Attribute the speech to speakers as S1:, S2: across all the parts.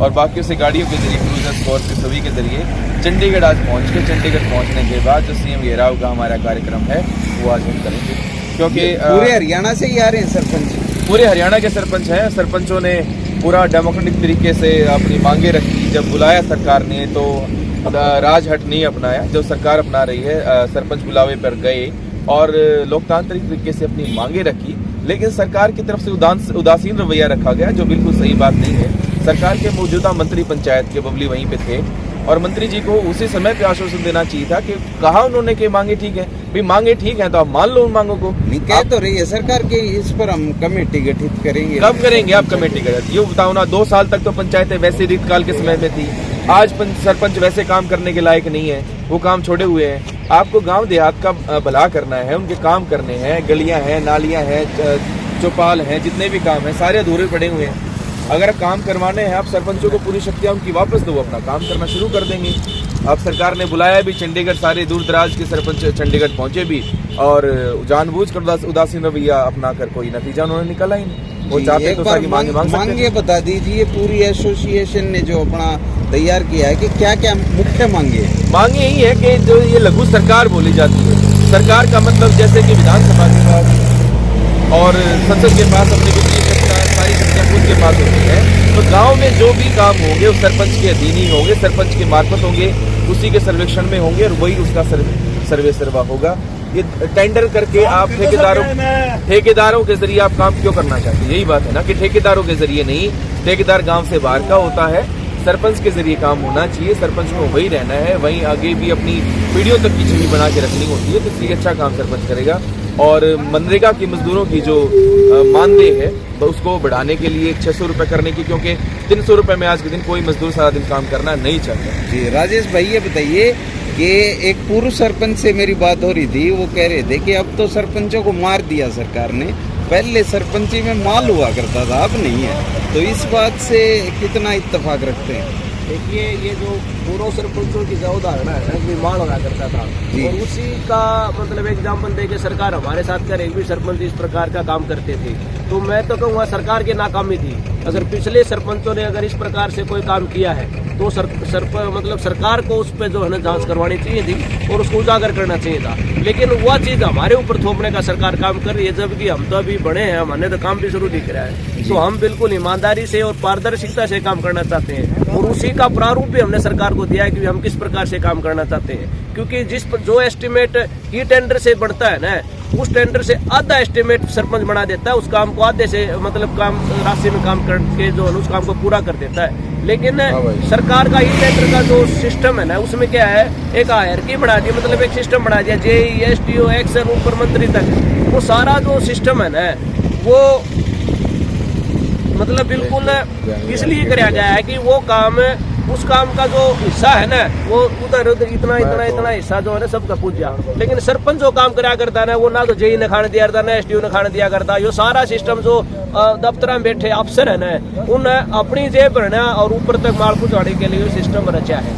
S1: और बाकी से गाड़ियों के जरिए क्रूजर स्कॉर्पियो सभी के जरिए चंडीगढ़ आज पहुँच के चंडीगढ़ पहुँचने के बाद जो सीएम घेराव का हमारा कार्यक्रम है वो आज हम करेंगे, क्योंकि
S2: पूरे हरियाणा से ही आ रहे हैं सरपंच,
S1: पूरे हरियाणा के सरपंच हैं। सरपंचों ने पूरा डेमोक्रेटिक तरीके से अपनी मांगे रखी। जब बुलाया सरकार ने तो राजहट नहीं अपनाया, जो सरकार अपना रही है सरपंच बुलावे पर गए और लोकतांत्रिक तरीके से अपनी मांगे रखी, लेकिन सरकार की तरफ से उदासीन रवैया रखा गया, जो बिल्कुल सही बात नहीं है। सरकार के मौजूदा मंत्री पंचायत के बबली वहीं पे थे और मंत्री जी को उसी समय पे आश्वासन देना चाहिए था कि कहा उन्होंने कि मांगे ठीक है, भाई मांगे ठीक है तो आप मान लो उन मांगों को।
S2: नहीं कह तो रही है सरकार की, इस पर हम कमेटी गठित करेंगे।
S1: कब करेंगे आप कमेटी गठित? ये बताओ ना, 2 साल तक तो पंचायतें वैसे रीतकाल के समय में थी। आज सरपंच वैसे काम करने के लायक नहीं है, वो काम छोड़े हुए हैं। आपको गांव देहात का भला करना है, उनके काम करने हैं, गलियां हैं, नालियां हैं, चौपाल हैं, जितने भी काम हैं सारे अधूरे पड़े हुए हैं। अगर काम करवाने हैं आप सरपंचों को पूरी शक्तियां उनकी वापस दो, अपना काम करना शुरू कर देंगे। अब सरकार ने बुलाया भी चंडीगढ़, सारे दूर दराज के सरपंच चंडीगढ़ पहुंचे भी और जानबूझकर उदासीन रवैया अपना कर कोई नतीजा उन्होंने निकाला ही नहीं। वो चाहते तो सारी
S2: मांगे बता दीजिए, पूरी एसोसिएशन ने जो अपना तैयार किया है कि क्या क्या मुख्य मांगे
S1: यही है कि जो ये लघु सरकार बोली जाती है, सरकार का मतलब जैसे कि विधानसभा के पास और संसद के पास अपनी वित्तीय सरकार सारी शक्तियां खुद के पास होती है, तो गांव में जो भी काम होंगे वो सरपंच के अधीन ही होंगे, सरपंच के मार्फत होंगे, उसी के सर्वेक्षण में होंगे और वही उसका सर्वे सर्वा होगा। ये टेंडर करके आप ठेकेदारों के जरिए आप काम क्यों करना चाहते हैं? यही बात है ना कि ठेकेदारों के जरिए नहीं, ठेकेदार गांव से बाहर का होता है, सरपंच के जरिए काम होना चाहिए। सरपंच को वही रहना है, वहीं आगे भी अपनी पीढ़ियों तक की छवि बना के रखनी होती है, तो इसलिए अच्छा काम सरपंच करेगा। और मनरेगा की मजदूरों की जो मानदेय है उसको बढ़ाने के लिए 600 रुपये करने की, क्योंकि 300 रुपये में आज के दिन कोई मजदूर सारा दिन काम करना नहीं चाहता।
S2: जी राजेश भाई, ये बताइए कि एक पूर्व सरपंच से मेरी बात हो रही थी, वो कह रहे थे कि अब तो सरपंचों को मार दिया सरकार ने, पहले सरपंची में माल हुआ करता था, अब नहीं है, तो इस बात से कितना इत्तेफाक रखते हैं?
S3: देखिए, ये जो पूर्व सरपंचों की जो उदाहरण है कि माल हुआ करता था और उसी का मतलब एग्जाम्पल दे के सरकार हमारे साथ करे भी सरपंच इस प्रकार का काम करते थे, तो मैं तो कहूँगा सरकार की नाकामी थी। अगर पिछले सरपंचों ने अगर इस प्रकार से कोई काम किया है तो मतलब सरकार को उस पर जो है ना जांच करवानी चाहिए थी और उसको उजागर करना चाहिए था, लेकिन वह चीज हमारे ऊपर थोपने का सरकार काम कर रही है, जबकि हम तो अभी बड़े हैं, हमने तो काम भी शुरू दिख रहा है। तो हम बिल्कुल ईमानदारी से और पारदर्शिता से काम करना चाहते हैं और उसी का प्रारूप भी हमने सरकार को दिया है कि हम किस प्रकार से काम करना चाहते हैं, क्योंकि जो एस्टिमेट ई टेंडर से बढ़ता है ना, उस टेंडर से आधा एस्टिमेट सरपंच बना देता है, उस काम को आधे से मतलब काम राशि में काम करके जो उस काम को पूरा कर देता है। लेकिन सरकार का ई टेंडर का जो सिस्टम है ना, उसमें क्या है, एक हायरकी बना दी, मतलब एक सिस्टम बना दिया, जेई एसडीओ एक्सएल ऊपर मंत्री तक, वो सारा जो सिस्टम है ना वो मतलब बिल्कुल इसलिए कराया गया है कि वो काम उस काम का जो हिस्सा है ना वो उधर उधर इतना हिस्सा जो है ना सबका पूछ गया, लेकिन सरपंच जो काम कराया करता है ना, वो ना तो जेई ने खाने दिया करता, ना एसडीओ ने खाने दिया करता। ये सारा सिस्टम जो दफ्तर में बैठे अफसर है ना, उन अपनी जेब भरना और ऊपर तक माल पहुंचाने के लिए सिस्टम रचा है।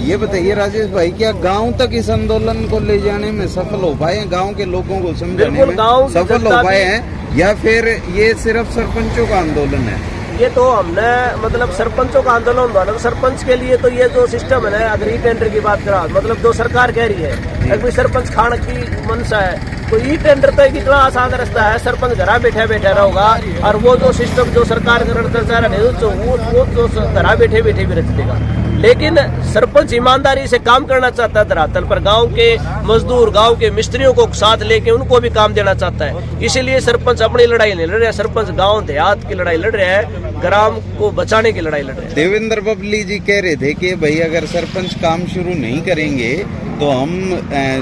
S2: ये बताइए राजेश भाई, क्या गांव तक इस आंदोलन को ले जाने में सफल हो पाए, गांव के लोगों को समझाने में सफल हो पाए हैं, या फिर ये सिर्फ सरपंचों का आंदोलन है?
S3: ये तो हमने मतलब सरपंचों का आंदोलन हुआ ना, तो सरपंच के लिए तो ये जो सिस्टम है ना, अगर ई टेंडर की बात करा, मतलब जो सरकार कह रही है अगर सरपंच खाने की मनसा है तो ई टेंडर तो कितना आसान रास्ता है, सरपंच घर बैठे रहोगा और वो जो सिस्टम जो सरकार करना चाह रहे वो जो घर बैठे भी रच देगा। लेकिन सरपंच ईमानदारी से काम करना चाहता है धरातल पर, गांव के मजदूर, गांव के मिस्त्रियों को साथ लेके उनको भी काम देना चाहता है, इसीलिए सरपंच अपनी लड़ाई नहीं लड़ रहे हैं, सरपंच गांव देहात की लड़ाई लड़ रहे हैं, ग्राम को बचाने की लड़ाई लड़ रहे हैं।
S2: देवेंद्र बबली जी कह रहे थे कि भाई अगर सरपंच काम शुरू नहीं करेंगे तो हम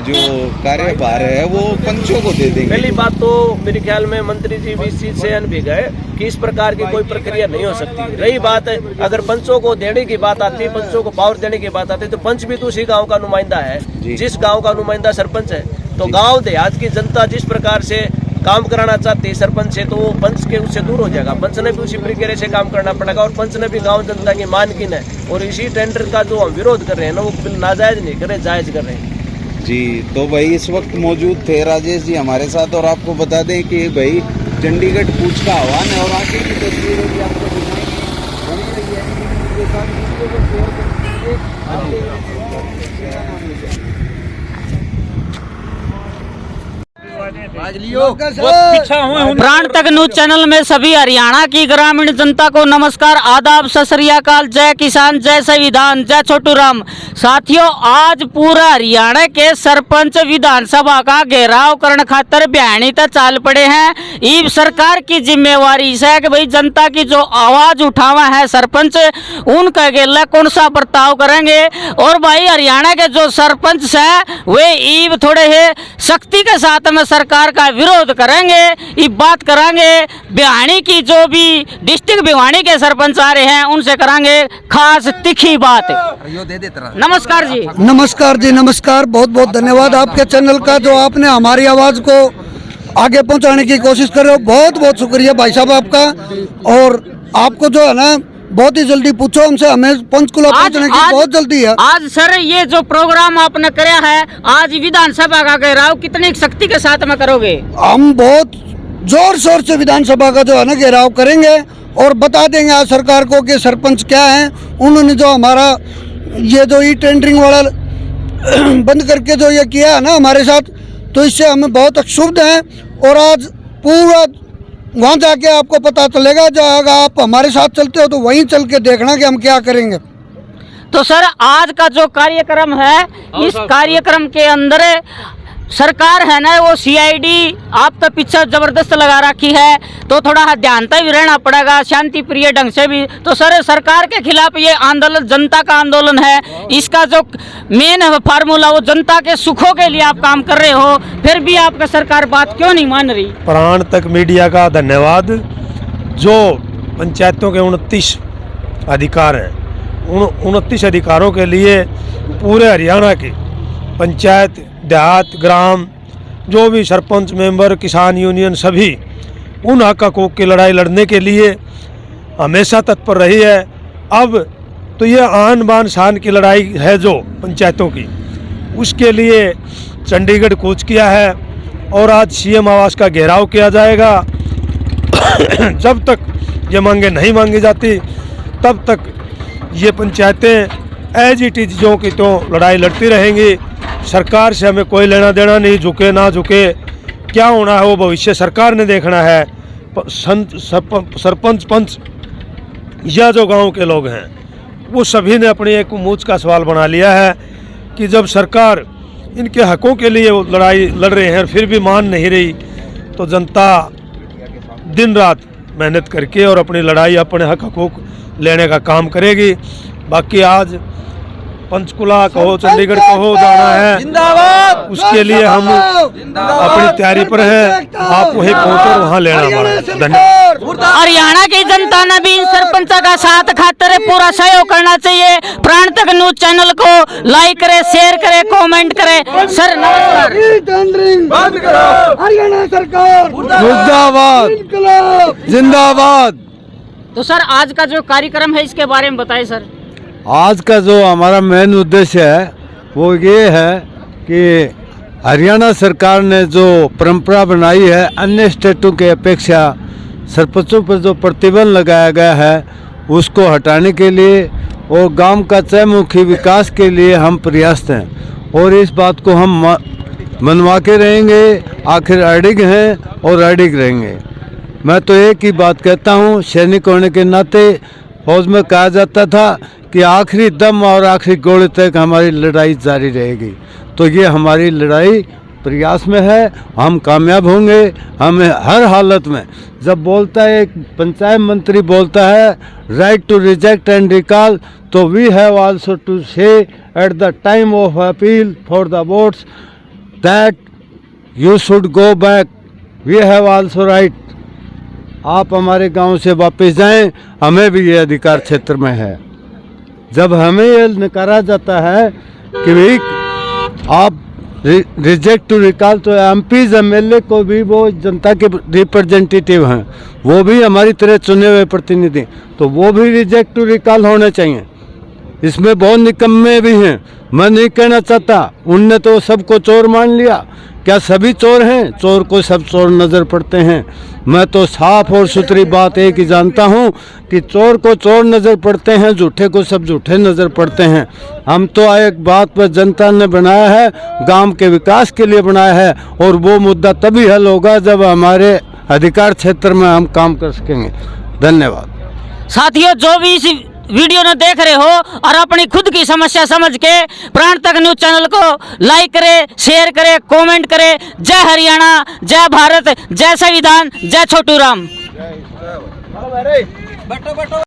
S2: जो कार्यभार है वो पंचों को दे देंगे।
S3: पहली बात तो मेरे ख्याल में मंत्री जी भी इस चीज से अनभिज्ञ गए कि इस प्रकार की कोई प्रक्रिया नहीं हो सकती। रही बात अगर पंचों को देने की बात आती है, पंचों को पावर देने की बात आती है, तो पंच भी तो उसी गांव का नुमाइंदा है, जिस गांव का नुमाइंदा सरपंच है। तो गांव देहात की जनता जिस प्रकार से काम कराना चाहती है सरपंच से, तो वो पंच के उससे दूर हो जाएगा, पंच ने भी उसी प्रक्रिया से काम करना पड़ेगा और पंच ने भी गांव जनता की मानकीन है। और इसी टेंडर का जो हम विरोध कर रहे हैं ना, वो नाजायज नहीं कर रहे, जायज कर रहे हैं।
S2: जी, तो भाई इस वक्त मौजूद थे राजेश जी हमारे साथ, और आपको बता दें कि भाई चंडीगढ़ कूच का आह्वान है और आगे की तस्वीरें भी आपको दिखाएंगे। साथ वीडियो को शेयर कर दीजिए।
S4: प्राण तक न्यूज चैनल में सभी हरियाणा की ग्रामीण जनता को नमस्कार, आदाब, सत श्री अकाल, जय किसान, जय संविधान, जय छोटू राम। साथियों, आज पूरा हरियाणा के सरपंच विधानसभा का घेराव करने खातर बिहानी तक चाल पड़े हैं। ई सरकार की जिम्मेवारी है कि भाई जनता की जो आवाज उठावा है सरपंच, उनका गेला कौन सा बर्ताव करेंगे। और भाई हरियाणा के जो सरपंच है वे ईब थोड़े है सख्ती के साथ में सरकार का विरोध करेंगे। ये बात करांगे भिवानी की, जो भी डिस्ट्रिक्ट भिवानी के सरपंच आ रहे हैं उनसे करांगे खास तीखी बात। नमस्कार जी।
S5: नमस्कार जी, नमस्कार। बहुत बहुत धन्यवाद आपके चैनल का, जो आपने हमारी आवाज को आगे पहुंचाने की कोशिश कर रहे हो। बहुत बहुत शुक्रिया भाई साहब आपका। और आपको जो है ना बहुत ही जल्दी पूछो हमसे, हमें पंचकुला पहुंचने की बहुत जल्दी है।
S4: आज सर ये जो प्रोग्राम आपने कराया है, आज विधानसभा का घेराव कितनी शक्ति के साथ में करोगे?
S5: हम बहुत जोर शोर से विधानसभा का जो है ना घेराव करेंगे और बता देंगे आज सरकार को कि सरपंच क्या है। उन्होंने जो हमारा ये जो ई टेंडरिंग वाला बंद करके जो ये किया है ना हमारे साथ, तो इससे हमें बहुत क्षुब्ध हैं। और आज पूरा वहाँ जाके आपको पता चलेगा, जो अगर आप हमारे साथ चलते हो तो वहीं चल के देखना कि हम क्या करेंगे।
S4: तो सर आज का जो कार्यक्रम है, इस कार्यक्रम के अंदर सरकार है ना वो सीआईडी आप तो पीछे जबरदस्त लगा रखी है, तो थोड़ा ध्यान तक भी रहना पड़ेगा, शांति प्रिय ढंग से भी। तो सर सरकार के खिलाफ ये आंदोलन जनता का आंदोलन है, इसका जो मेन फार्मूला वो जनता के सुखों के लिए आप काम कर रहे हो, फिर भी आपका सरकार बात क्यों नहीं मान रही?
S6: प्राण तक मीडिया का धन्यवाद। जो पंचायतों के 29 अधिकार हैं, उन 29 अधिकारों के लिए पूरे हरियाणा की पंचायत, देहात, ग्राम, जो भी सरपंच, मेंबर, किसान यूनियन, सभी उन हक हकूक़ की लड़ाई लड़ने के लिए हमेशा तत्पर रही है। अब तो ये आन बान शान की लड़ाई है जो पंचायतों की, उसके लिए चंडीगढ़ कूच किया है और आज सीएम आवास का घेराव किया जाएगा। जब तक ये मांगे नहीं मांगी जाती तब तक ये पंचायतें एज इट इज जो की तो लड़ाई लड़ती रहेंगी। सरकार से हमें कोई लेना देना नहीं, झुके ना झुके क्या होना है वो भविष्य सरकार ने देखना है। सरपंच, पंच या जो गांव के लोग हैं वो सभी ने अपनी एक मूंछ का सवाल बना लिया है कि जब सरकार इनके हकों के लिए वो लड़ाई लड़ रहे हैं और फिर भी मान नहीं रही, तो जनता दिन रात मेहनत करके और अपनी लड़ाई, अपने हक हकूक़ लेने का काम करेगी। बाकी आज पंचकुला कहो, चंडीगढ़ कहो, जाना है, उसके लिए हम अपनी तैयारी पर हैं। आप वहीं पहुंचो, वहाँ लेना पड़ेगा। धन्यवाद।
S4: हरियाणा की जनता ने भी इन सरपंच का साथ खातिर पूरा सहयोग करना चाहिए। प्राण तक न्यूज चैनल को लाइक करे, शेयर करे, कमेंट करे। सर नमस्कार।
S5: हरियाणा सरकार
S2: मुर्दाबाद, जिंदाबाद।
S4: तो सर आज का जो कार्यक्रम है इसके बारे में बताएं सर।
S7: आज का जो हमारा मेन उद्देश्य है वो ये है कि हरियाणा सरकार ने जो परंपरा बनाई है, अन्य स्टेटों के अपेक्षा सरपंचों पर जो प्रतिबंध लगाया गया है उसको हटाने के लिए और गांव का चहुमुखी विकास के लिए हम प्रयासरत हैं। और इस बात को हम मनवा के रहेंगे, आखिर अडिग हैं और अडिग रहेंगे। मैं तो एक ही बात कहता हूँ, सैनिक होने के नाते फौज में कहा जाता था कि आखिरी दम और आखिरी गोले तक हमारी लड़ाई जारी रहेगी। तो ये हमारी लड़ाई प्रयास में है, हम कामयाब होंगे। हमें हर हालत में, जब बोलता है एक पंचायत मंत्री बोलता है right to reject and recall, तो we have also to say at the time of appeal for the votes that you should go back, we have also right. आप हमारे गांव से वापस जाएं, हमें भी ये अधिकार क्षेत्र में है। जब हमें ये नकारा जाता है कि भाई आप रिजेक्ट टू रिकॉल, तो एमपीज एमएलए को भी वो जनता के रिप्रेजेंटेटिव हैं, वो भी हमारी तरह चुने हुए प्रतिनिधि, तो वो भी रिजेक्ट टू रिकॉल होने चाहिए। इसमें बहुत निकम्मे भी हैं। मैं नहीं कहना चाहता, उनने तो सबको चोर मान लिया। क्या सभी चोर हैं? चोर को सब चोर नज़र पड़ते हैं। मैं तो साफ और सुथरी बात एक ही जानता हूँ कि चोर को चोर नज़र पड़ते हैं, झूठे को सब झूठे नज़र पड़ते हैं। हम तो एक बात पर जनता ने बनाया है, गांव के विकास के लिए बनाया है, और वो मुद्दा तभी हल होगा जब हमारे अधिकार क्षेत्र में हम काम कर सकेंगे। धन्यवाद।
S4: साथियों, जो भी इस वीडियो ने देख रहे हो और अपनी खुद की समस्या समझ के प्राण तक न्यूज चैनल को लाइक करे, शेयर करे, कमेंट करे। जय हरियाणा, जय भारत, जय संविधान, जय छोटू राम।